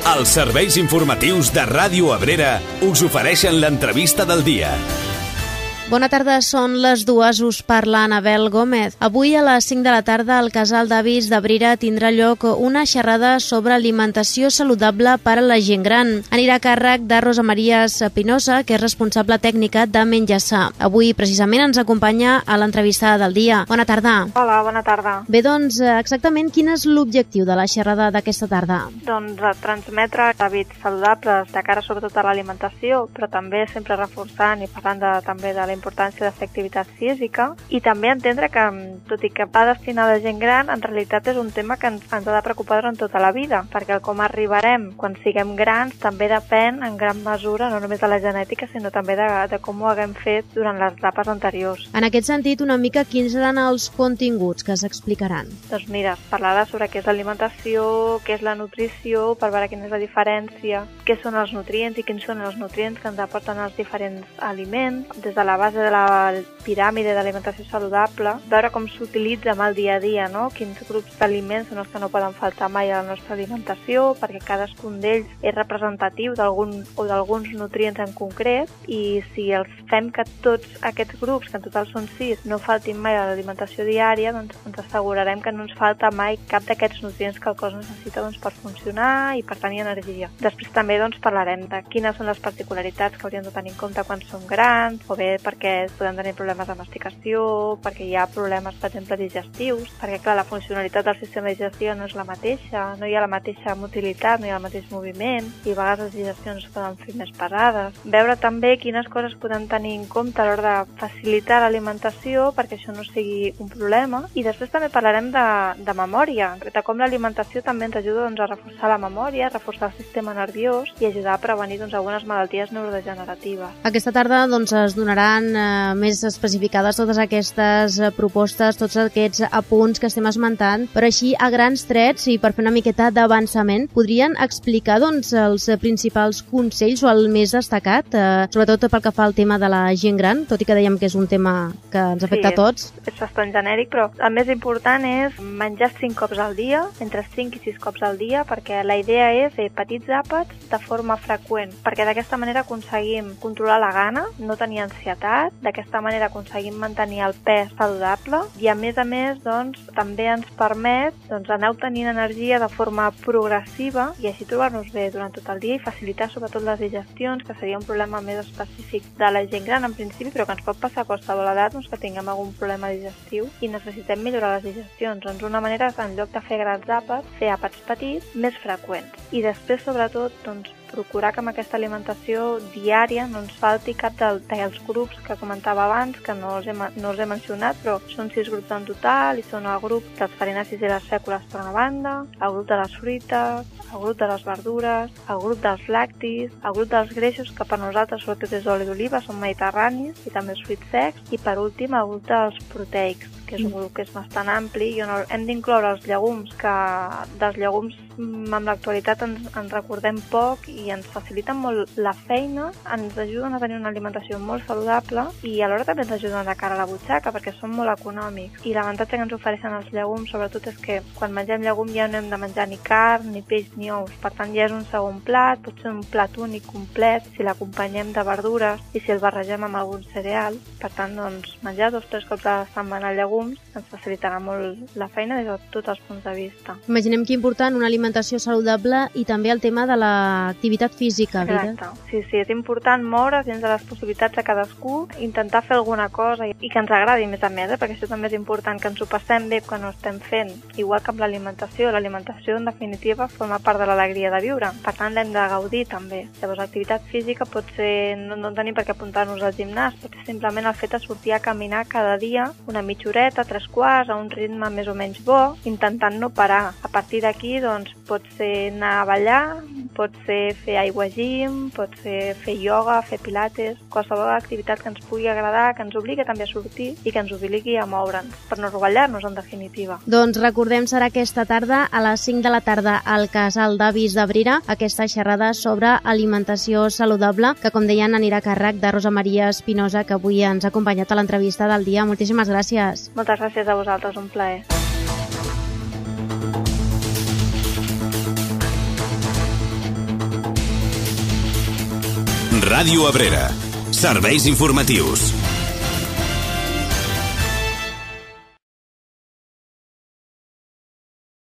Els serveis informatius de Ràdio Abrera us ofereixen l'entrevista del dia. Bona tarda, són les 2, us parla Anabel Gómez. Avui a les 5 de la tarda al Casal d'Avis d'Abrera tindrà lloc una xerrada sobre alimentació saludable per a la gent gran. Anirà a càrrec de Rosa Maria Espinosa, que és responsable tècnica de Menjassar. Avui precisament ens acompanya a l'entrevista del dia. Bona tarda. Hola, bona tarda. Bé, doncs, exactament quin és l'objectiu de la xerrada d'aquesta tarda? Doncs transmetre hàbits saludables de cara sobretot a l'alimentació, però també sempre reforçant i parlant també de la importància de fer activitat física i també entendre que, tot i que va destinat a gent gran, en realitat és un tema que ens ha de preocupar durant tota la vida, perquè com arribarem quan siguem grans també depèn en gran mesura no només de la genètica, sinó també de com ho haguem fet durant les etapes anteriors. En aquest sentit, una mica quins seran els continguts que s'explicaran? Doncs mira, parlarà sobre què és l'alimentació, què és la nutrició, per veure quina és la diferència, què són els nutrients i quins són els nutrients que ens aporten els diferents aliments, des de la base de la piràmide d'alimentació saludable, veure com s'utilitza amb el dia a dia, no? Quins grups d'aliments són els que no poden faltar mai a la nostra alimentació, perquè cadascun d'ells és representatiu d'alguns nutrients en concret, i si els fem que tots aquests grups, que en total són 6, no faltin mai a l'alimentació diària, doncs ens assegurarem que no ens falta mai cap d'aquests nutrients que el cos necessita per funcionar i per tenir energia. Després també parlarem de quines són les particularitats que hauríem de tenir en compte quan som grans, o bé perquè podem tenir problemes de masticació, perquè hi ha problemes, per exemple, digestius, perquè, clar, la funcionalitat del sistema digestiu no és la mateixa, no hi ha la mateixa motilitat, no hi ha el mateix moviment, i a vegades les digestions poden fer més pesades. Veure també quines coses podem tenir en compte a l'hora de facilitar l'alimentació perquè això no sigui un problema, i després també parlarem de memòria, de com l'alimentació també ens ajuda a reforçar la memòria, a reforçar el sistema nerviós i ajudar a prevenir algunes malalties neurodegeneratives. Aquesta tarda es donaran més especificades totes aquestes propostes, tots aquests apunts que estem esmentant, però així a grans trets i per fer una miqueta d'avançament, podrien explicar els principals consells o el més destacat, sobretot pel que fa al tema de la gent gran, tot i que dèiem que és un tema que ens afecta a tots. Sí, és bastant genèric, però el més important és menjar 5 cops al dia, entre 5 i 6 cops al dia, perquè la idea és fer petits àpats de forma freqüent, perquè d'aquesta manera aconseguim controlar la gana, no tenir ansietat, d'aquesta manera aconseguim mantenir el pes saludable i a més també ens permet anar obtenint energia de forma progressiva i així trobar-nos bé durant tot el dia i facilitar sobretot les digestions, que seria un problema més específic de la gent gran en principi, però que ens pot passar a qualsevol edat que tinguem algun problema digestiu i necessitem millorar les digestions. Una manera és, en lloc de fer grans àpats, fer àpats petits més freqüents. I després, sobretot, procurar que amb aquesta alimentació diària no ens falti cap dels grups que comentava abans, que no els he mencionat, però són 6 grups en total, i són el grup dels farinàcees i les fècules per una banda, el grup de les fruites, el grup de les verdures, el grup dels làctics, el grup dels greixos, que per nosaltres sobretot és l'oli d'oliva, són mediterranis, i també els fruits secs, i per últim el grup dels proteics, que és un grup que és bastant ampli, i on hem d'incloure els llegums, que dels llegums amb l'actualitat ens recordem poc i ens faciliten molt la feina, ens ajuden a tenir una alimentació molt saludable i alhora també ens ajuden de cara a la butxaca perquè són molt econòmics. I l'avantatge que ens ofereixen els llegums sobretot és que quan mengem llegum ja no hem de menjar ni carn, ni peix, ni ous. Per tant ja és un segon plat, pot ser un plat únic complet si l'acompanyem de verdures i si el barregem amb algun cereal. Per tant, menjar 2 o 3 cops a la setmana llegums ens facilitarà molt la feina des de tots els punts de vista. Imaginem que important una alimentació saludable i també el tema de l'activitat física. Exacte. Sí, és important moure's dins de les possibilitats de cadascú, intentar fer alguna cosa i que ens agradi més a més, perquè això també és important, que ens ho passem bé quan ho estem fent. Igual que amb l'alimentació en definitiva forma part de l'alegria de viure, per tant l'hem de gaudir també. Llavors l'activitat física pot ser, no tenim per què apuntar-nos al gimnàs, pot ser simplement el fet de sortir a caminar cada dia una mitja horeta, 3 quarts, a un ritme més o menys bo, intentant no parar. A partir d'aquí pot ser anar a ballar, pot ser fer aiguagim, pot ser fer ioga, fer pilates, qualsevol activitat que ens pugui agradar, que ens obligui també a sortir i que ens obligui a moure'ns, per no rovellar-nos en definitiva. Doncs recordem, serà aquesta tarda a les 5 de la tarda al Casal d'Avis d'Abrera, aquesta xerrada sobre alimentació saludable, que com deien anirà a càrrec de Rosa Maria Espinosa, que avui ens ha acompanyat a l'entrevista del dia. Moltíssimes gràcies. Moltes gràcies a vosaltres, un plaer. Ràdio Abrera. Serveis informatius.